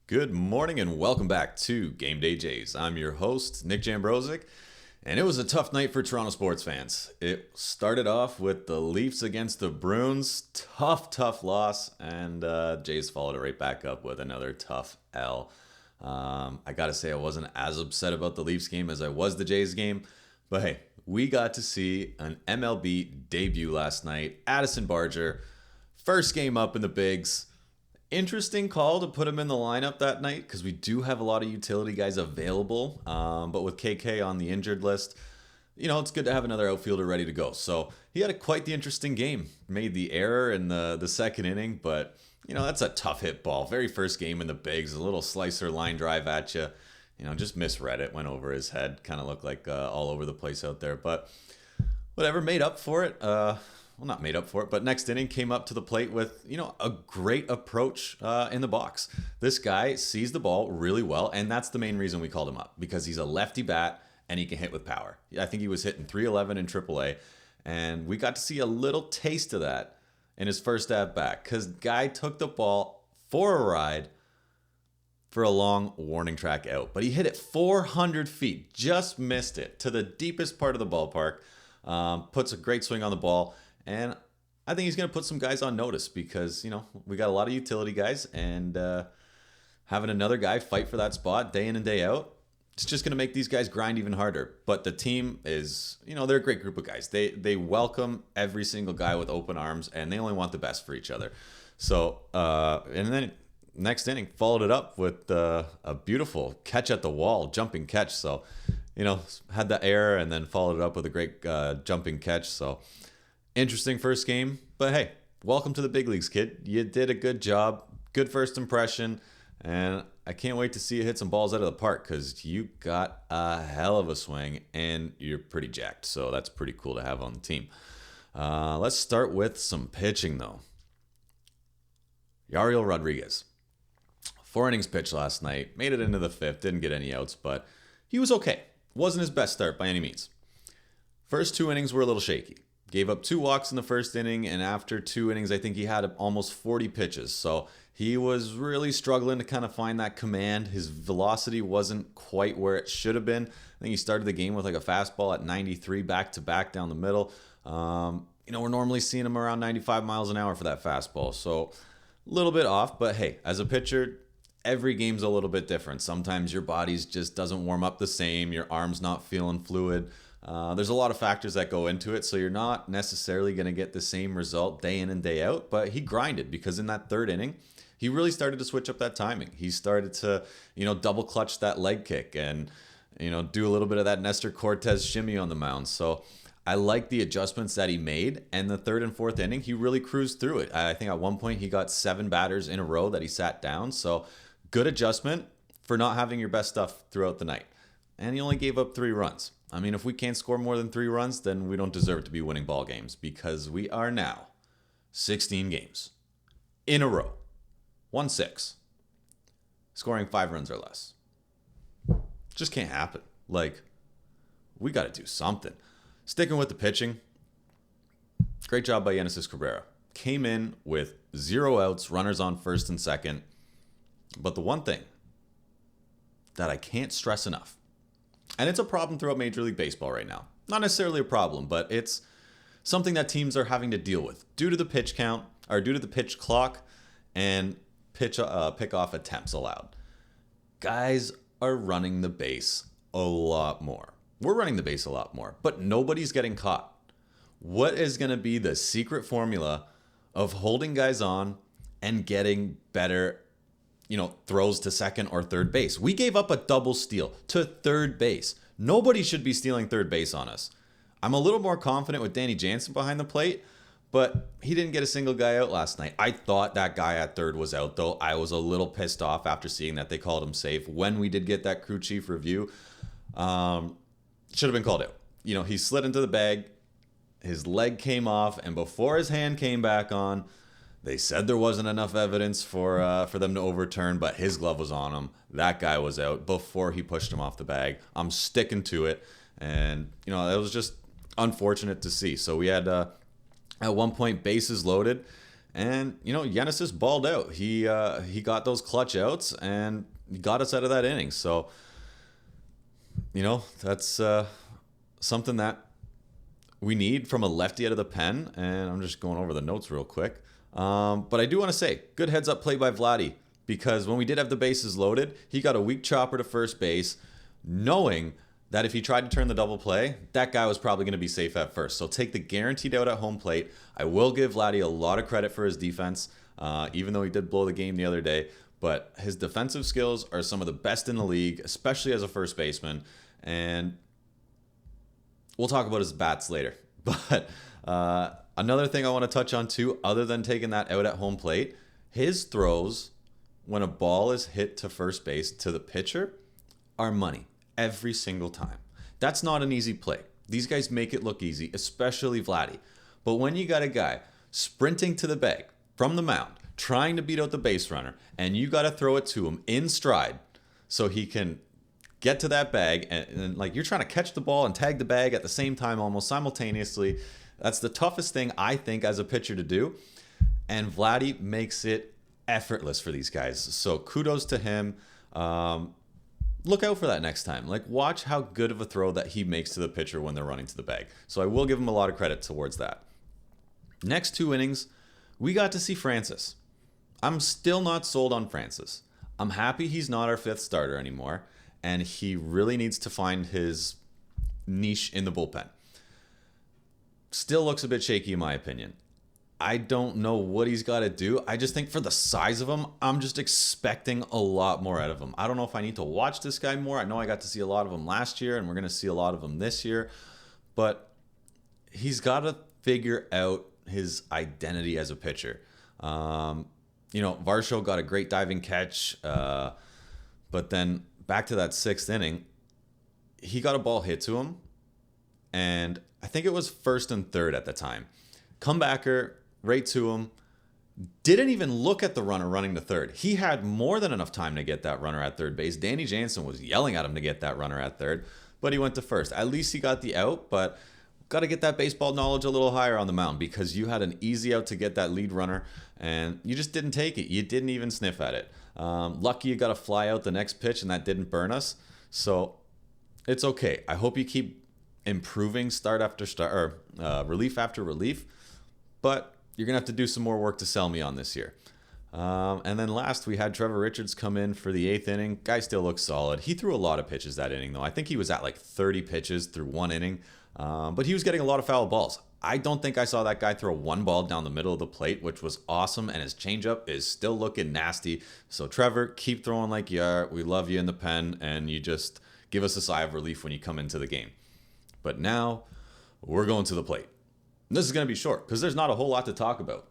Good morning and welcome back to Game Day Jays. I'm your host, Nick Jambrosic, and it was a tough night for Toronto sports fans. It started off with the Leafs against the Bruins. Tough loss, and Jays followed it right back up with another tough L. I gotta say, I wasn't as upset about the Leafs game as I was the Jays game, but hey, we got to see an MLB debut last night. Addison Barger, first game up in the bigs. Interesting call to put him in the lineup that night because we do have a lot of utility guys available. But with KK on the injured list, it's good to have another outfielder ready to go. So he had quite the interesting game. Made the error in the second inning, but that's a tough hit ball. Very first game in the bigs, a little slicer line drive at you. Just misread it, went over his head. Kind of looked like all over the place out there. But whatever, made up for it. Well, not made up for it, but next inning came up to the plate with, a great approach in the box. This guy sees the ball really well, and that's the main reason we called him up, because he's a lefty bat and he can hit with power. I think he was hitting 311 in AAA, and we got to see a little taste of that in his first at bat, because guy took the ball for a ride for a long warning track out, but he hit it 400 feet, just missed it to the deepest part of the ballpark, puts a great swing on the ball. And I think he's going to put some guys on notice because, we got a lot of utility guys, and having another guy fight for that spot day in and day out, it's just going to make these guys grind even harder. But the team is, they're a great group of guys. They welcome every single guy with open arms, and they only want the best for each other. So, and then next inning followed it up with a beautiful catch at the wall, jumping catch. So, had the error and then followed it up with a great jumping catch. So, interesting first game, but hey, welcome to the big leagues, kid. You did a good job, good first impression, and I can't wait to see you hit some balls out of the park because you got a hell of a swing and you're pretty jacked, so that's pretty cool to have on the team. Let's start with some pitching, though. Yariel Rodriguez. 4 innings pitched last night, made it into the 5th, didn't get any outs, but he was okay. Wasn't his best start by any means. First 2 innings were a little shaky. Gave up 2 walks in the first inning, and after 2 innings, I think he had almost 40 pitches. So he was really struggling to kind of find that command. His velocity wasn't quite where it should have been. I think he started the game with like a fastball at 93 back-to-back down the middle. We're normally seeing him around 95 miles an hour for that fastball. So a little bit off, but hey, as a pitcher, every game's a little bit different. Sometimes your body's just doesn't warm up the same. Your arm's not feeling fluid. There's a lot of factors that go into it, so you're not necessarily going to get the same result day in and day out, but he grinded because in that 3rd inning, he really started to switch up that timing. He started to, double clutch that leg kick and, do a little bit of that Nestor Cortez shimmy on the mound. So I like the adjustments that he made, and the 3rd and 4th inning, he really cruised through it. I think at one point he got 7 batters in a row that he sat down, so good adjustment for not having your best stuff throughout the night. And he only gave up 3 runs. I mean, if we can't score more than 3 runs, then we don't deserve to be winning ball games because we are now 16 games in a row, 1-6, scoring 5 runs or less. Just can't happen. We got to do something. Sticking with the pitching, great job by Genesis Cabrera. Came in with 0 outs, runners on first and second. But the one thing that I can't stress enough, and it's a problem throughout Major League Baseball right now. Not necessarily a problem, but it's something that teams are having to deal with due to the pitch count, or due to the pitch clock, and pickoff attempts allowed. Guys are running the base a lot more. We're running the base a lot more, but nobody's getting caught. What is going to be the secret formula of holding guys on and getting better throws to second or third base? We gave up a double steal to third base. Nobody should be stealing third base on us. I'm a little more confident with Danny Jansen behind the plate, but he didn't get a single guy out last night. I thought that guy at third was out, though. I was a little pissed off after seeing that they called him safe. When we did get that crew chief review, should have been called out. He slid into the bag, his leg came off, and before his hand came back on, they said there wasn't enough evidence for them to overturn, but his glove was on him. That guy was out before he pushed him off the bag. I'm sticking to it. And, it was just unfortunate to see. So we had, at one point, bases loaded. And, Genesis balled out. He got those clutch outs and he got us out of that inning. So, that's something that we need from a lefty out of the pen. And I'm just going over the notes real quick. But I do want to say, good heads up play by Vladdy, because when we did have the bases loaded, he got a weak chopper to first base, knowing that if he tried to turn the double play, that guy was probably going to be safe at first. So take the guaranteed out at home plate. I will give Vladdy a lot of credit for his defense, even though he did blow the game the other day. But his defensive skills are some of the best in the league, especially as a first baseman. And we'll talk about his bats later. But another thing I want to touch on too, other than taking that out at home plate, his throws when a ball is hit to first base to the pitcher are money every single time. That's not an easy play. These guys make it look easy, especially Vladdy. But when you got a guy sprinting to the bag from the mound, trying to beat out the base runner, and you got to throw it to him in stride so he can get to that bag, and like you're trying to catch the ball and tag the bag at the same time, almost simultaneously. That's the toughest thing, I think, as a pitcher to do. And Vladdy makes it effortless for these guys. So kudos to him. Look out for that next time. Like, watch how good of a throw that he makes to the pitcher when they're running to the bag. So I will give him a lot of credit towards that. Next 2 innings, we got to see Francis. I'm still not sold on Francis. I'm happy he's not our 5th starter anymore, and he really needs to find his niche in the bullpen. Still looks a bit shaky in my opinion. I don't know what he's got to do. I just think for the size of him, I'm just expecting a lot more out of him. I don't know if I need to watch this guy more. I know I got to see a lot of him last year, and we're going to see a lot of him this year. But he's got to figure out his identity as a pitcher. Varsho got a great diving catch, but then back to that 6th inning, he got a ball hit to him, and I think it was 1st and 3rd at the time. Comebacker right to him, didn't even look at the runner running to 3rd. He had more than enough time to get that runner at 3rd base. Danny Jansen was yelling at him to get that runner at 3rd, but he went to 1st. At least he got the out, but got to get that baseball knowledge a little higher on the mound, because you had an easy out to get that lead runner, and you just didn't take it. You didn't even sniff at it. Lucky you got to fly out the next pitch, and that didn't burn us. So it's okay. I hope you keep improving start after start, or relief after relief, but you're going to have to do some more work to sell me on this year. And then last, we had Trevor Richards come in for the 8th inning. Guy still looks solid. He threw a lot of pitches that inning, though. I think he was at like 30 pitches through 1 inning, but he was getting a lot of foul balls. I don't think I saw that guy throw 1 ball down the middle of the plate, which was awesome, and his changeup is still looking nasty. So Trevor, keep throwing like you are. We love you in the pen, and you just give us a sigh of relief when you come into the game. But now, we're going to the plate. This is going to be short, because there's not a whole lot to talk about.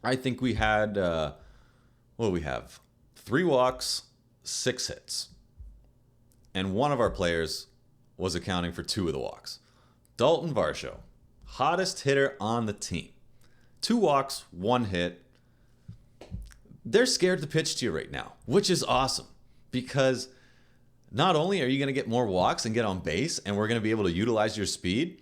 I think we had, what do we have? 3 walks, 6 hits. And one of our players was accounting for 2 of the walks. Dalton Varsho, hottest hitter on the team. 2 walks, 1 hit. They're scared to pitch to you right now, which is awesome, because not only are you going to get more walks and get on base, and we're going to be able to utilize your speed,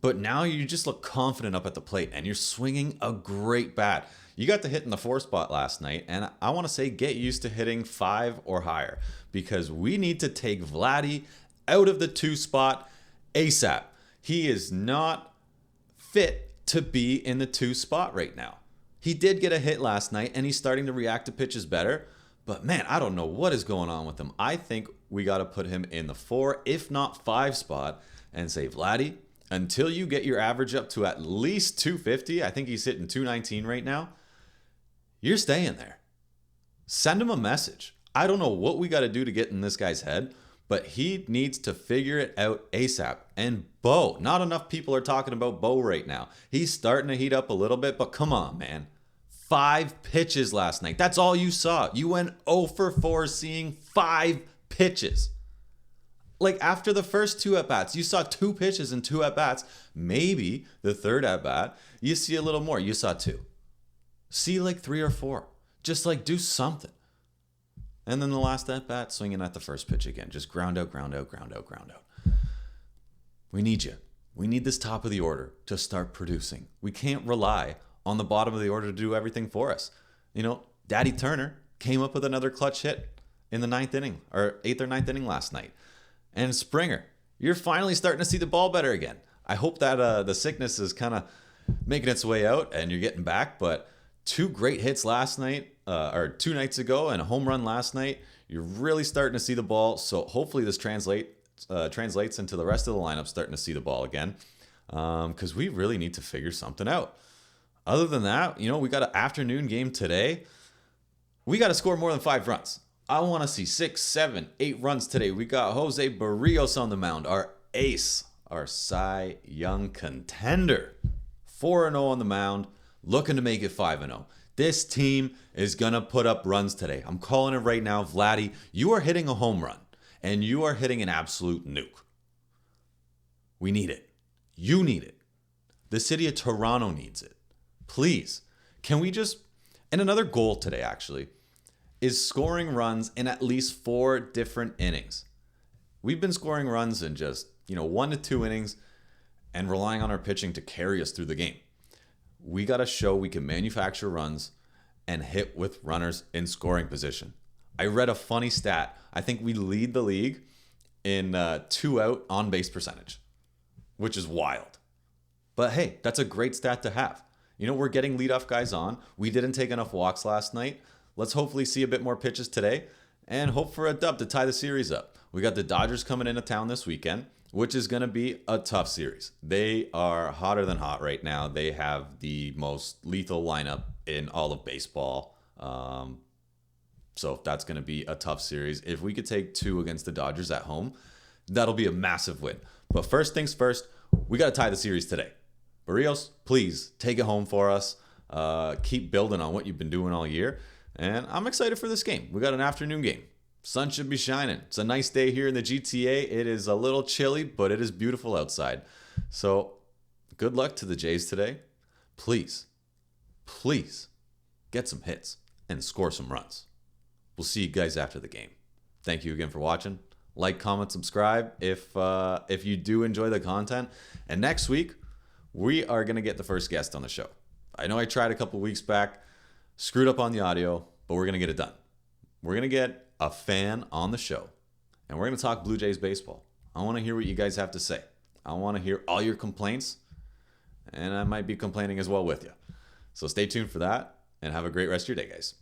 but now you just look confident up at the plate, and you're swinging a great bat. You got to hit in the 4 spot last night, and I want to say get used to hitting 5 or higher, because we need to take Vladdy out of the 2 spot ASAP. He is not fit to be in the 2 spot right now. He did get a hit last night, and he's starting to react to pitches better, but man, I don't know what is going on with him. I think we got to put him in the 4, if not 5 spot, and say, Vladdy, until you get your average up to at least 250, I think he's hitting 219 right now, you're staying there. Send him a message. I don't know what we got to do to get in this guy's head, but he needs to figure it out ASAP. And Bo, not enough people are talking about Bo right now. He's starting to heat up a little bit, but come on, man. 5 pitches last night. That's all you saw. You went 0 for 4 seeing 5 pitches. Like, after the first 2 at-bats, you saw 2 pitches and 2 at-bats. Maybe the 3rd at-bat, you see a little more. You saw 2. See like 3 or 4. Just like do something. And then the last at-bat, swinging at the first pitch again. Just ground out, ground out, ground out, ground out. We need you. We need this top of the order to start producing. We can't rely on the bottom of the order to do everything for us. Daddy Turner came up with another clutch hit in the 8th or 9th inning last night. And Springer, you're finally starting to see the ball better again. I hope that the sickness is kind of making its way out and you're getting back. But 2 great hits last night, or 2 nights ago, and a home run last night. You're really starting to see the ball. So hopefully this translates into the rest of the lineup starting to see the ball again, because we really need to figure something out. Other than that, we got an afternoon game today. We got to score more than 5 runs. I want to see 6, 7, 8 runs today. We got Jose Barrios on the mound, our ace, our Cy Young contender. 4-0 on the mound, looking to make it 5-0. This team is going to put up runs today. I'm calling it right now. Vladdy, you are hitting a home run, and you are hitting an absolute nuke. We need it. You need it. The city of Toronto needs it. Please, can we just... And another goal today, actually, is scoring runs in at least 4 different innings. We've been scoring runs in just, 1 to 2 innings and relying on our pitching to carry us through the game. We got to show we can manufacture runs and hit with runners in scoring position. I read a funny stat. I think we lead the league in 2-out on-base percentage, which is wild. But hey, that's a great stat to have. We're getting leadoff guys on. We didn't take enough walks last night. Let's hopefully see a bit more pitches today and hope for a dub to tie the series up. We got the Dodgers coming into town this weekend, which is going to be a tough series. They are hotter than hot right now. They have the most lethal lineup in all of baseball. So that's going to be a tough series. If we could take 2 against the Dodgers at home, that'll be a massive win. But first things first, we got to tie the series today. Barrios, please take it home for us. Keep building on what you've been doing all year. And I'm excited for this game. We got an afternoon game. Sun should be shining. It's a nice day here in the GTA. It is a little chilly, but it is beautiful outside. So good luck to the Jays today. Please get some hits and score some runs. We'll see you guys after the game. Thank you again for watching. Like, comment, subscribe if you do enjoy the content. And next week, we are going to get the first guest on the show. I know I tried a couple weeks back, screwed up on the audio, but we're going to get it done. We're going to get a fan on the show, and we're going to talk Blue Jays baseball. I want to hear what you guys have to say. I want to hear all your complaints, and I might be complaining as well with you. So stay tuned for that, and have a great rest of your day, guys.